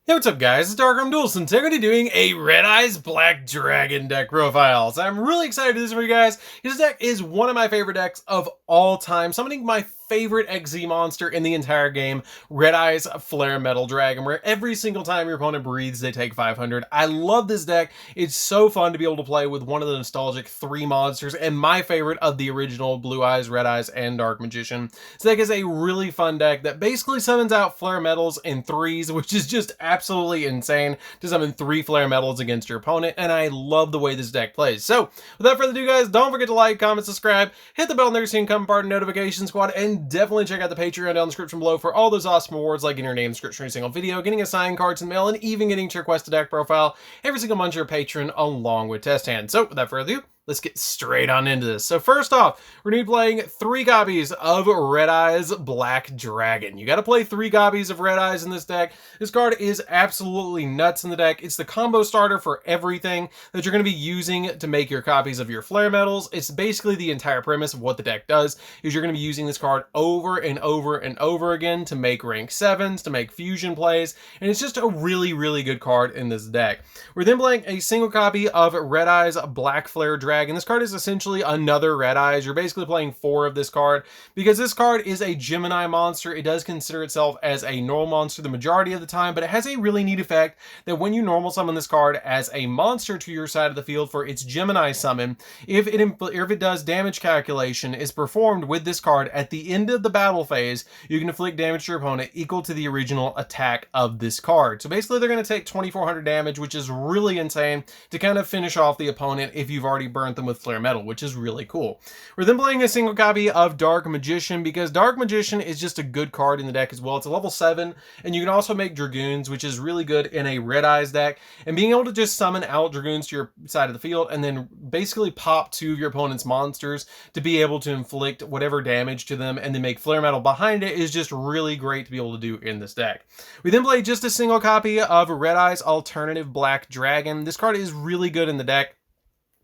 Hey, what's up guys, it's DarkArmedDuelist, and today I'm going to be doing a Red Eyes Black Dragon deck profile. So I'm really excited to do this for you guys. This deck is one of my favorite decks of all time, summoning my favorite XZ monster in the entire game, Red Eyes Flare Metal Dragon, where every single time your opponent breathes, they take 500. I love this deck. It's so fun to be able to play with one of the nostalgic 3 monsters, and my favorite of the original Blue Eyes, Red Eyes, and Dark Magician. This deck is a really fun deck that basically summons out Flare Metals in 3s, which is just absolutely insane to summon 3 Flare Metals against your opponent, and I love the way this deck plays. So, without further ado guys, don't forget to like, comment, subscribe, hit the bell there so you can become part of the notification squad, and definitely check out the Patreon down in the description below for all those awesome rewards like getting your name in the description of every single video, getting assigned cards in the mail, and even getting to request a deck profile every single month you're a patron along with test hands. So, without further ado, let's get straight on into this. So first off, we're going to be playing 3 copies of Red Eyes Black Dragon. You got to play 3 copies of Red Eyes in this deck. This card is absolutely nuts in the deck. It's the combo starter for everything that you're going to be using to make your copies of your Flare Metals. It's basically the entire premise of what the deck does, is you're going to be using this card over and over and over again to make rank 7s, to make fusion plays, and it's just a really, really good card in this deck. We're then playing a single copy of Red Eyes Black Flare Dragon. And this card is essentially another Red Eyes. You're basically playing 4 of this card because this card is a Gemini monster. It does consider itself as a normal monster the majority of the time, but it has a really neat effect that when you normal summon this card as a monster to your side of the field for its Gemini summon, if it does damage calculation is performed with this card at the end of the battle phase, you can inflict damage to your opponent equal to the original attack of this card. So basically they're going to take 2400 damage, which is really insane to kind of finish off the opponent if you've already burned them with Flare Metal, which is really cool. We're then playing a single copy of Dark Magician because Dark Magician is just a good card in the deck as well. It's a level 7, and you can also make Dragoons, which is really good in a Red Eyes deck, and being able to just summon out Dragoons to your side of the field and then basically pop 2 of your opponent's monsters to be able to inflict whatever damage to them and then make Flare Metal behind it is just really great to be able to do in this deck. We then play just a single copy of Red Eyes Alternative Black Dragon. This card is really good in the deck,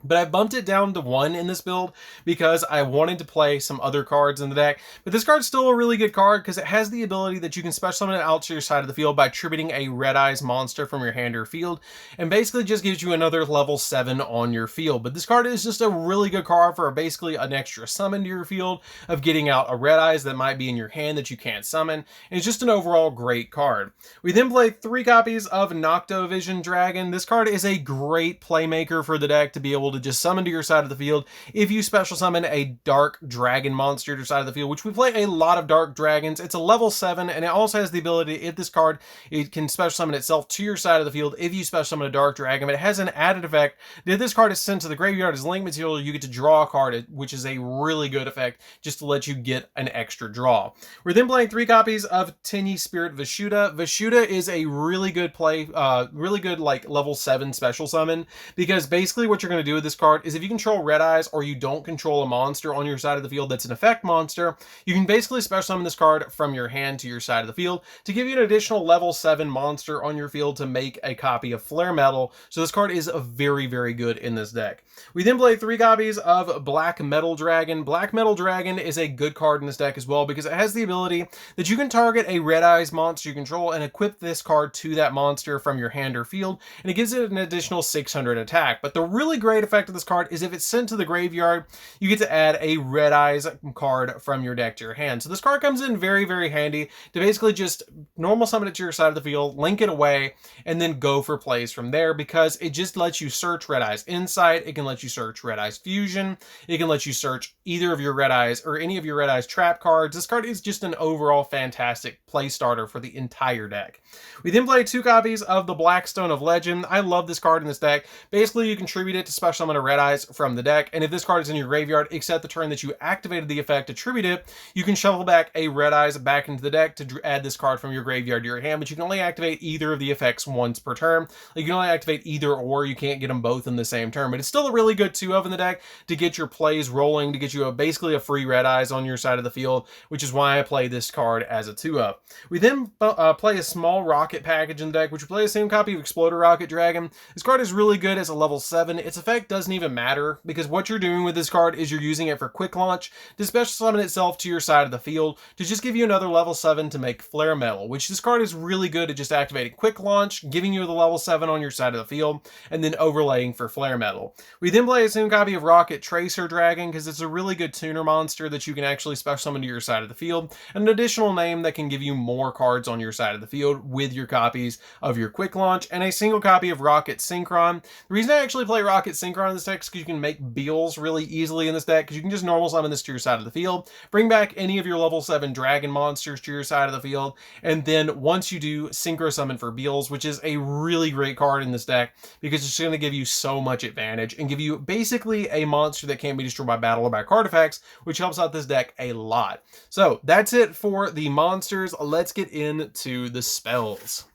but I bumped it down to 1 in this build because I wanted to play some other cards in the deck. But this card's still a really good card because it has the ability that you can special summon it out to your side of the field by attributing a Red Eyes monster from your hand or field, and basically just gives you another level 7 on your field. But this card is just a really good card for basically an extra summon to your field of getting out a Red Eyes that might be in your hand that you can't summon. And it's just an overall great card. We then play 3 copies of Noctovision Dragon. This card is a great playmaker for the deck to be able to just summon to your side of the field if you special summon a Dark Dragon monster to your side of the field, which we play a lot of Dark Dragons. It's a level 7, and it also has the ability, if this card, it can special summon itself to your side of the field if you special summon a Dark Dragon, but it has an added effect that if this card is sent to the graveyard as link material, you get to draw a card, which is a really good effect just to let you get an extra draw. We're then playing 3 copies of Tiny Spirit Vishuda. Vishuda is a really good play, really good like level 7 special summon, because basically what you're going to do with this card is if you control Red Eyes or you don't control a monster on your side of the field that's an effect monster, you can basically special summon this card from your hand to your side of the field to give you an additional level 7 monster on your field to make a copy of Flare Metal. So this card is very, very good in this deck. We then play 3 copies of Black Metal Dragon. Black Metal Dragon is a good card in this deck as well because it has the ability that you can target a Red Eyes monster you control and equip this card to that monster from your hand or field, and it gives it an additional 600 attack. But the really great effect of this card is if it's sent to the graveyard, you get to add a Red Eyes card from your deck to your hand. So this card comes in very, very handy to basically just normal summon it to your side of the field, link it away, and then go for plays from there because it just lets you search Red Eyes Insight, it can let you search Red Eyes Fusion, it can let you search either of your Red Eyes or any of your Red Eyes trap cards. This card is just an overall fantastic play starter for the entire deck. We then play 2 copies of the Blackstone of Legend. I love this card in this deck. Basically, you contribute it to special summon a Red Eyes from the deck, and if this card is in your graveyard, except the turn that you activated the effect, attribute it, you can shuffle back a Red Eyes back into the deck to add this card from your graveyard to your hand, but you can only activate either of the effects once per turn. You can only activate either or, you can't get them both in the same turn, but it's still a really good 2 of in the deck to get your plays rolling, to get you basically a free Red Eyes on your side of the field, which is why I play this card as a 2-up. We then play a small rocket package in the deck, which we play the same copy of Exploder Rocket Dragon. This card is really good as a level 7. Its effect deck doesn't even matter, because what you're doing with this card is you're using it for quick launch to special summon itself to your side of the field to just give you another level 7 to make Flare Metal, which this card is really good at just activating quick launch, giving you the level 7 on your side of the field, and then overlaying for Flare Metal. We then play a single copy of Rocket Tracer Dragon because it's a really good tuner monster that you can actually special summon to your side of the field, and an additional name that can give you more cards on your side of the field with your copies of your quick launch, and a single copy of Rocket Synchron. The reason I actually play Rocket Synchron in this deck is because you can make Beals really easily in this deck, because you can just normal summon this to your side of the field, bring back any of your level 7 dragon monsters to your side of the field, and then once you do, synchro summon for Beals, which is a really great card in this deck because it's going to give you so much advantage and give you basically a monster that can't be destroyed by battle or by card effects, which helps out this deck a lot. So that's it for the monsters. Let's get into the spells.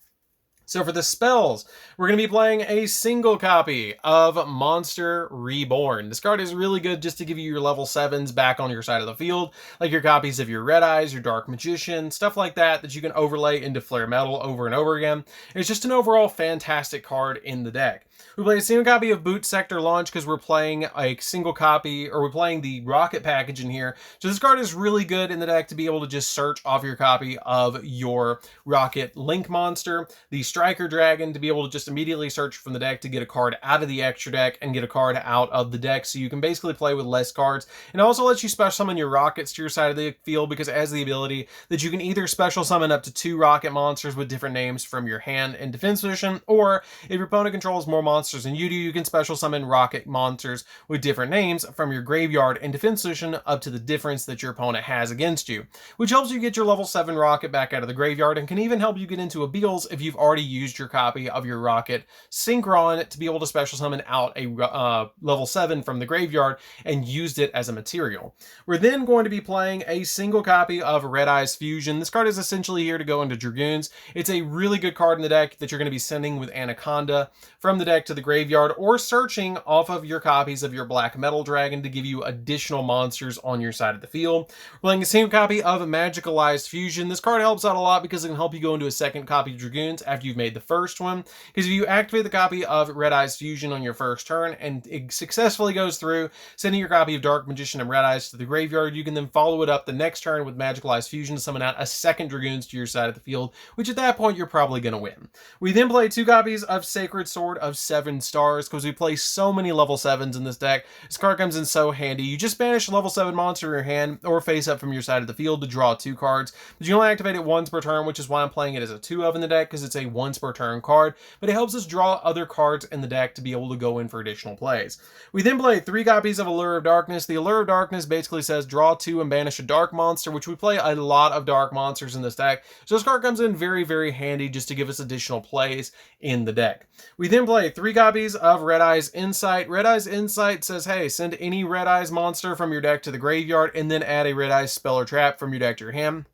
So for the spells, we're going to be playing a single copy of Monster Reborn. This card is really good just to give you your level 7s back on your side of the field, like your copies of your Red Eyes, your Dark Magician, stuff like that that you can overlay into Flare Metal over and over again. It's just an overall fantastic card in the deck. We play a single copy of Boot Sector Launch because we're playing a single copy, or we're playing the Rocket package in here. So this card is really good in the deck to be able to just search off your copy of your Rocket Link monster, the Striker Dragon, to be able to just immediately search from the deck to get a card out of the extra deck and get a card out of the deck, so you can basically play with less cards. And it also lets you special summon your Rockets to your side of the field because it has the ability that you can either special summon up to 2 Rocket monsters with different names from your hand and defense position, or if your opponent controls more monsters than you do, you can special summon Rocket monsters with different names from your graveyard and defense position up to the difference that your opponent has against you, which helps you get your level 7 Rocket back out of the graveyard and can even help you get into a Beals if you've already used your copy of your Rocket Synchron to be able to special summon out a level 7 from the graveyard and used it as a material. We're then going to be playing a single copy of Red Eyes Fusion. This card is essentially here to go into Dragoons. It's a really good card in the deck that you're going to be sending with Anaconda from the deck to the graveyard, or searching off of your copies of your Black Metal Dragon to give you additional monsters on your side of the field. We're playing a single copy of Magicalized Fusion. This card helps out a lot because it can help you go into a second copy of Dragoons after you've made the first one, because if you activate the copy of Red Eyes Fusion on your first turn and it successfully goes through, sending your copy of Dark Magician and Red Eyes to the graveyard, you can then follow it up the next turn with Magicalized Fusion to summon out a second Dragoons to your side of the field, which at that point you're probably going to win. We then play 2 copies of Sacred Sword of 7 Stars because we play so many level 7s in this deck. This card comes in so handy. You just banish a level 7 monster in your hand or face up from your side of the field to draw 2 cards, but you only activate it once per turn, which is why I'm playing it as a 2 of in the deck, because it's a once per turn card, but it helps us draw other cards in the deck to be able to go in for additional plays. We then play 3 copies of Allure of Darkness. The Allure of Darkness basically says draw 2 and banish a dark monster, which we play a lot of dark monsters in this deck, so this card comes in very, very handy just to give us additional plays in the deck. We then play 3 copies of Red Eyes Insight. Red Eyes Insight says, hey, send any Red Eyes monster from your deck to the graveyard and then add a Red Eyes spell or trap from your deck to your hand.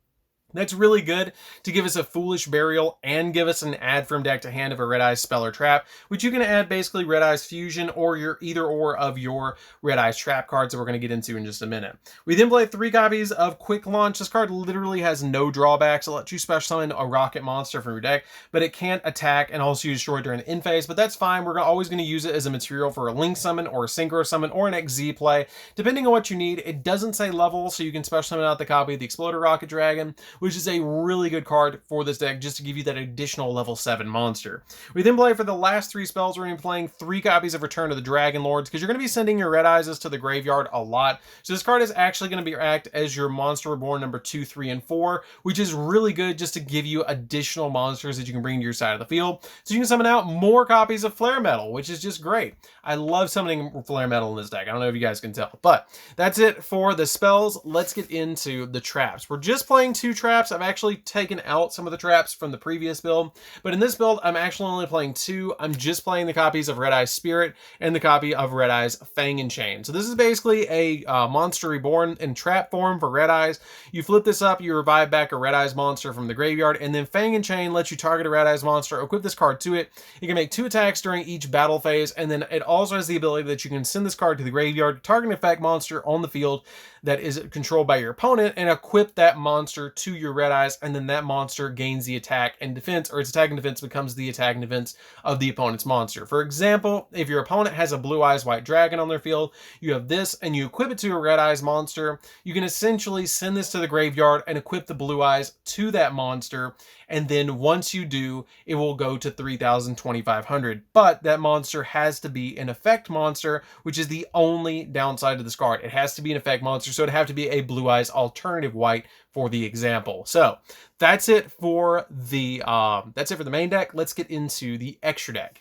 That's really good to give us a Foolish Burial and give us an add from deck to hand of a Red Eyes spell or trap, which you can add basically Red Eyes Fusion or your either or of your Red Eyes trap cards that we're going to get into in just a minute. We then play 3 copies of Quick Launch. This card literally has no drawbacks. It lets you special summon a Rocket monster from your deck, but it can't attack and also use destroy during the end phase, but that's fine. We're always going to use it as a material for a Link summon or a Synchro summon or an XZ play, depending on what you need. It doesn't say level, so you can special summon out the copy of the Exploder Rocket Dragon, which is a really good card for this deck just to give you that additional level 7 monster. We then play for the last 3 spells. We're going to be playing 3 copies of Return of the Dragon Lords because you're going to be sending your Red Eyes to the graveyard a lot. So this card is actually going to be act as your Monster Reborn number 2, 3, and 4, which is really good just to give you additional monsters that you can bring to your side of the field. So you can summon out more copies of Flare Metal, which is just great. I love summoning Flare Metal in this deck. I don't know if you guys can tell, but that's it for the spells. Let's get into the traps. We're just playing 2 traps. I've actually taken out some of the traps from the previous build, but in this build, I'm actually only playing 2. I'm just playing the copies of Red Eyes Spirit and the copy of Red Eyes Fang and Chain. So this is basically a Monster Reborn in trap form for Red Eyes. You flip this up, you revive back a Red Eyes monster from the graveyard, and then Fang and Chain lets you target a Red Eyes monster, equip this card to it. You can make 2 attacks during each battle phase, and then it also has the ability that you can send this card to the graveyard, target an effect monster on the field that is controlled by your opponent, and equip that monster to to your red eyes, and then that monster gains the attack and defense, or its attack and defense becomes the attack and defense of the opponent's monster. For example, if your opponent has a blue eyes white dragon on their field, you have this and you equip it to a red eyes monster, you can essentially send this to the graveyard and equip the blue eyes to that monster, and then once you do, it will go to 3,000, 2,500. But that monster has to be an effect monster, which is the only downside to this card. It has to be an effect monster, so it'd have to be a blue eyes alternative white for the example. So that's it for the main deck. Let's get into the extra deck.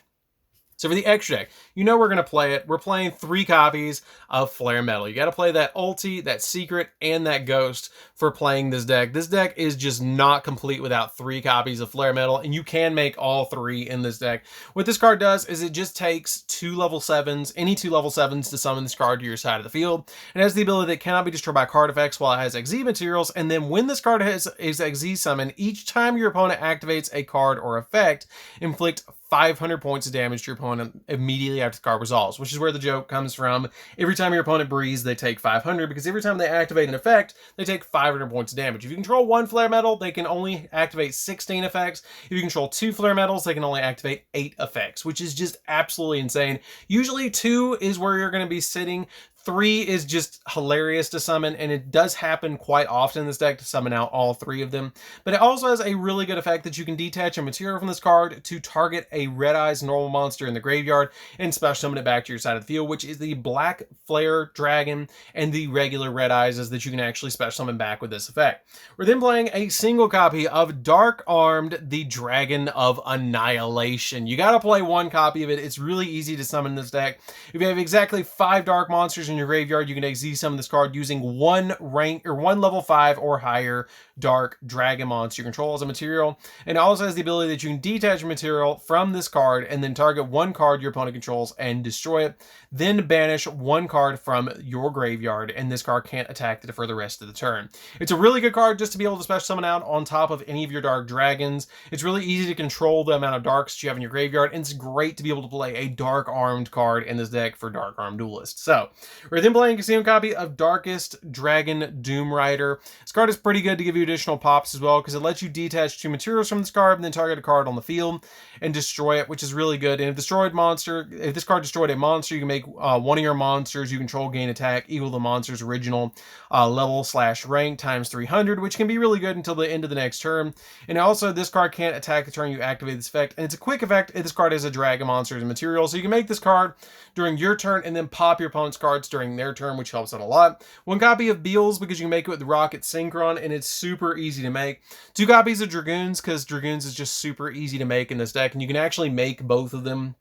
So for the extra deck, you know we're going to play it. We're playing 3 copies of Flare Metal. You got to play that ulti, that secret, and that ghost for playing this deck. This deck is just not complete without 3 copies of Flare Metal, and you can make all 3 in this deck. What this card does is it just takes 2 level 7s, any 2 level 7s to summon this card to your side of the field. It has the ability that cannot be destroyed by card effects while it has XZ materials, and then when this card is XZ summoned, each time your opponent activates a card or effect, inflict 500 points of damage to your opponent immediately after the card resolves, which is where the joke comes from. Every time your opponent breathes, they take 500, because every time they activate an effect, they take 500 points of damage. If you control 1 Flare Metal, they can only activate 16 effects. If you control 2 Flare Metals, they can only activate 8 effects, which is just absolutely insane. Usually 2 is where you're going to be sitting. 3 is just hilarious to summon, and it does happen quite often in this deck to summon out all 3 of them. But it also has a really good effect that you can detach a material from this card to target a red eyes normal monster in the graveyard and special summon it back to your side of the field, which is the Black Flare Dragon and the regular red eyes that you can actually special summon back with this effect. We're then playing a single copy of Dark Armed, the Dragon of Annihilation. You gotta play 1 copy of it. It's really easy to summon this deck. If you have exactly 5 dark monsters in your graveyard, you can XZ summon this card using 1 level 5 or higher dark dragon monster you control as a material. And it also has the ability that you can detach a material from this card and then target 1 card your opponent controls and destroy it. Then banish 1 card from your graveyard, and this card can't attack it for the rest of the turn. It's a really good card just to be able to special summon out on top of any of your dark dragons. It's really easy to control the amount of darks you have in your graveyard, and it's great to be able to play a dark armed card in this deck for DarkArmedDuelist. So we're then playing a single copy of Darkest Dragon Doom Rider. This card is pretty good to give you additional pops as well, because it lets you detach 2 materials from this card and then target a card on the field and destroy it, which is really good. And if this card destroyed a monster, you can make one of your monsters you control gain attack equal to the monster's original level/rank times 300, which can be really good until the end of the next turn. And also, this card can't attack the turn you activate this effect, and it's a quick effect. This card is a dragon monster as a material, so you can make this card during your turn and then pop your opponent's cards during their turn, which helps out a lot. 1 copy of Beals, because you can make it with Rocket Synchron, and it's super easy to make. 2 copies of Dragoons, because Dragoons is just super easy to make in this deck, and you can actually make both of them.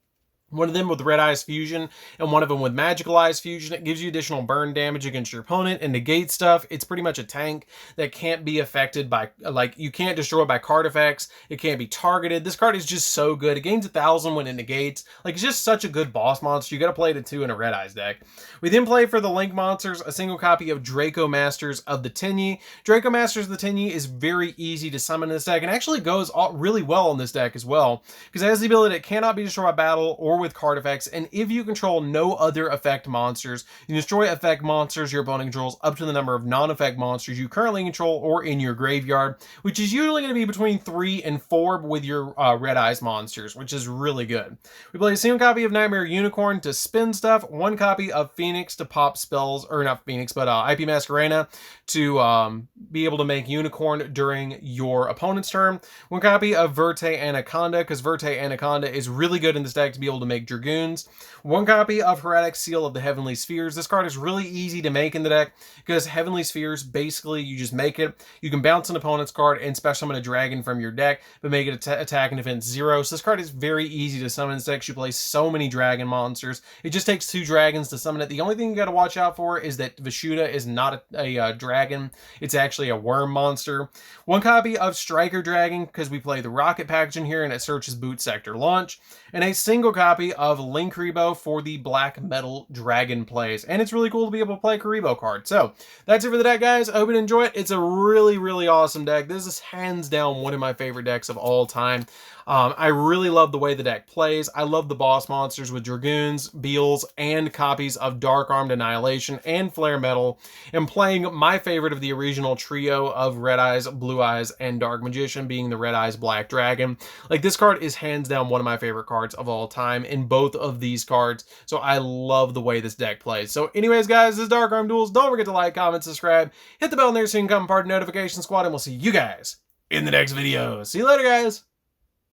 One of them with Red Eyes Fusion and one of them with Magical Eyes Fusion. It gives you additional burn damage against your opponent and negate stuff. It's pretty much a tank that can't be affected by, like, you can't destroy it by card effects. It can't be targeted. This card is just so good. It gains 1,000 when it negates. Like, it's just such a good boss monster. You gotta play it at 2 in a Red Eyes deck. We then play for the Link monsters a single copy of Draco Masters of the Tenyi. Draco Masters of the Tenyi is very easy to summon in this deck, and actually goes really well in this deck as well, because it has the ability that it cannot be destroyed by battle or with card effects, and if you control no other effect monsters, you destroy effect monsters your opponent controls up to the number of non-effect monsters you currently control or in your graveyard, which is usually going to be between 3 and 4 with your Red Eyes monsters, which is really good. We play a single copy of Nightmare Unicorn to spin stuff, 1 copy of Phoenix to pop spells, or not Phoenix, but IP Masquerena to be able to make Unicorn during your opponent's turn. 1 copy of Verte Anaconda, because Verte Anaconda is really good in this deck to be able to make Dragoon. 1 copy of Heretic Seal of the Heavenly Spheres. This card is really easy to make in the deck, because Heavenly Spheres, basically you just make it, you can bounce an opponent's card and special summon a dragon from your deck, but make it attack and defense 0. So this card is very easy to summon in this deck. You play so many dragon monsters. It just takes 2 dragons to summon it. The only thing you got to watch out for is that Vishuda is not a dragon. It's actually a worm monster. 1 copy of Striker Dragon, because we play the rocket package in here and it searches boot sector launch, and a single copy copy of Linkuriboh for the Black Metal Dragon plays, and it's really cool to be able to play Kuriboh card. So that's it for the deck, guys. I hope you enjoy it. It's a really, really awesome deck. This is hands down one of my favorite decks of all time. I really love the way the deck plays. I love the boss monsters with Dragoons, Beals, and copies of Dark Armed Annihilation and Flare Metal, and playing my favorite of the original trio of Red Eyes, Blue Eyes, and Dark Magician being the Red Eyes Black Dragon. Like, this card is hands down one of my favorite cards of all time in both of these cards, so I love the way this deck plays. So anyways, guys, this is DarkArmedDuelist. Don't forget to like, comment, subscribe, hit the bell there so you can become part of the notification squad, and we'll see you guys in the next video. See you later, guys.